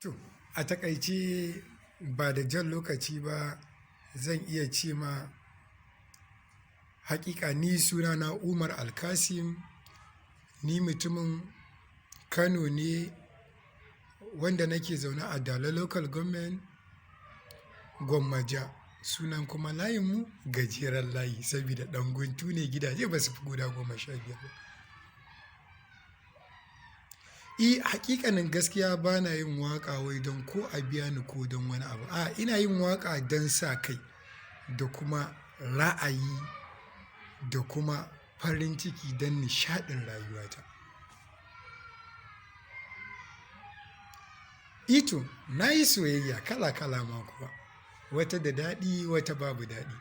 To, a takaice ba da jan lokaci ba zan iya ce ma hakika ni sunana Umar Alkasim, ni mutumin Kano ne wanda nake zaune a Dala Local Government Gwammaja. Sunan kuma layinmu gajeren layi saboda ɗan guntu ne gidaje ba su fi guda 15 ba. Hakikanin gaskiya ba na yin waƙa wai don ko a biya ni ko don wani abu. Ina yin waƙa don sa kai da kuma ra'ayi da kuma farin ciki don nishaɗin rayuwata. Ito, na yi soyayya kala-kala ma kuwa, wata da daɗi wata babu daɗi.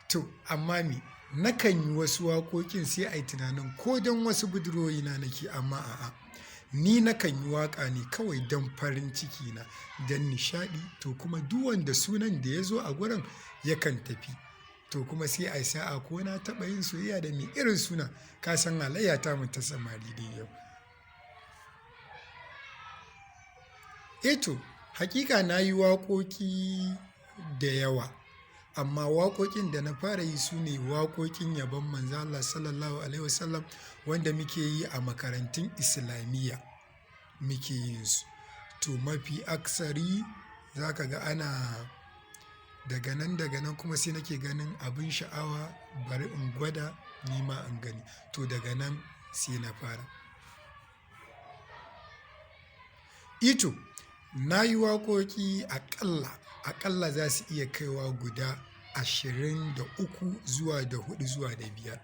To, amma me, nakan yi wasu waƙoƙin sai a yi tunanin ko don wasu budurwoyina nake, amma a'a. Ni nakan yi waƙa ne kawai don farin ciki na, don nishaɗi, to kuma duk wanda sunan da ya zo a gurin yakan tafi. To kuma sai a yi sa'a ko na taɓa yin soyayya da mai irin suna, ka san halayyata mu ta samari dai yau. To, hakika na yi waƙoƙi da yawa, amma waƙoƙin da na fara yi su ne waƙoƙin yabon Manzon Allah Sallallahu Alaihi Wasallam wanda muke yi a makarantun Islamiyya muke yin su. To mafi aksari za ka ga ana daga nan kuma sai nake ganin abin sha'awa bari in gwada ni ma in gani. To daga nan sai na fara. To, na yi waƙoƙi aƙalla za su iya kaiwa guda 23 zuwa da 4 zuwa da 5,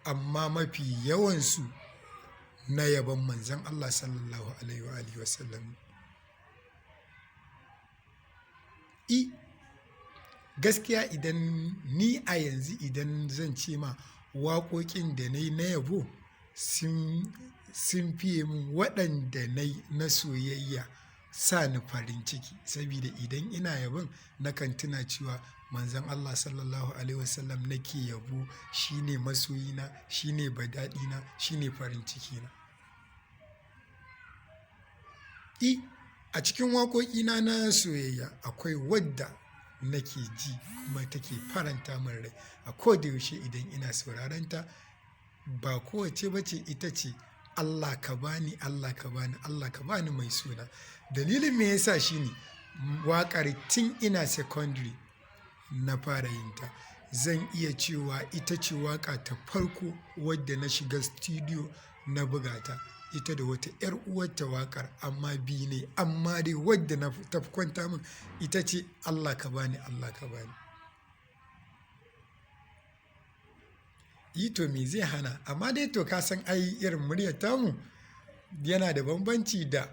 amma mafi yawansu na yabon Manzon Allah Sallallahu Alaihi Wasallam. Gaskiya idan ni a yanzu idan zan ce ma waƙoƙin da na yi na yabo sun fiye min waɗanda na yi na soyayya sa ni farin ciki, saboda idan ina yabon nakan tuna cewa Manzon Allah Sallallahu Alaihi Wasallam nake yabo, shine masoyina, shine badaɗina, shine farin cikina. A cikin waƙoƙina na soyayya akwai wadda nake ji kuma take faranta min rai a koda yaushe idan ina sauraron ta. Ba kowace ba ce, ita ce Allah ka bani, Allah ka bani, Allah ka bani mai suna. Dalilin me yasa shine waƙar tun ina secondary na fara yin ta. Zan iya cewa ita ce waƙa ta farko wadda na shiga studio na buga ta. Ita da wata 'yar uwarta waƙar amma biyu ne, amma dai wadda na ta kwanta min ita ce Allah ka bani, Allah ka bani. To me zai hana, amma dai to ka san ai irin muryar tamu yana da bambanci da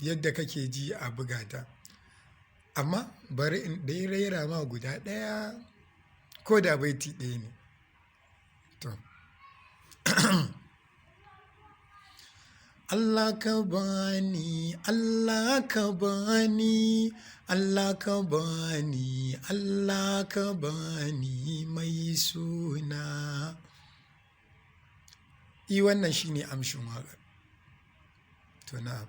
yadda kake ji a buga ta. Amma bari in dai raira ma guda ɗaya ko da baiti ɗaya ne. To. Allah ka bani, Allah ka bani, Allah ka bani, Allah ka bani mai suna. Wannan shine amshin waƙar. To na'am.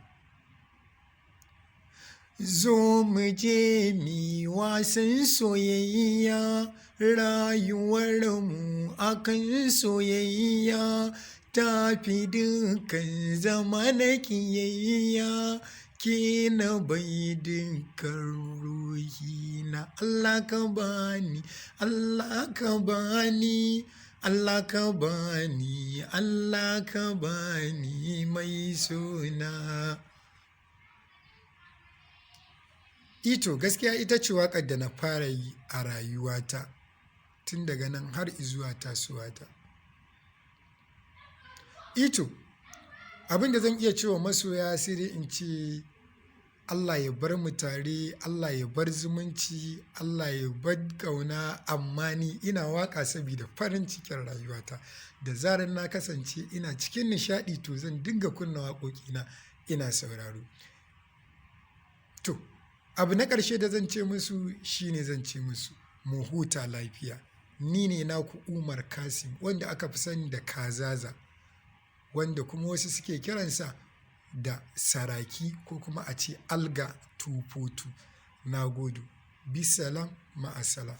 Zo mu je mi wasan soyayya, rayuwarmu akan soyayya. Tafi dukkan zama na kiyayya, ke na bai dukkan ruhina. Allah ka bani, Allah ka bani, Allah ka bani, Allah ka bani mai suna. To gaskiya ita ce waƙar da na fara yi a rayuwata tun daga nan har izuwa tasowata. To, abin da zan iya cewa masoya sai dai in ce Allah ya bar mu tare, Allah ya bar zumunci, Allah ya bar ƙauna, amma ni ina waƙa saboda farin cikin rayuwata. Da zarar na kasance ina cikin nishaɗi to zan dinga kunna waƙoƙina ina sauraro. To, abu na ƙarshe da zan ce musu shine zan ce musu mu huta lafiya. Ni ne naku Umar Kassim wanda aka fi sani da kazaza, wanda kuma wasu suke kiransa da saraki ko kuma a ce alga 242. Na gode. Bisalam ma'asala.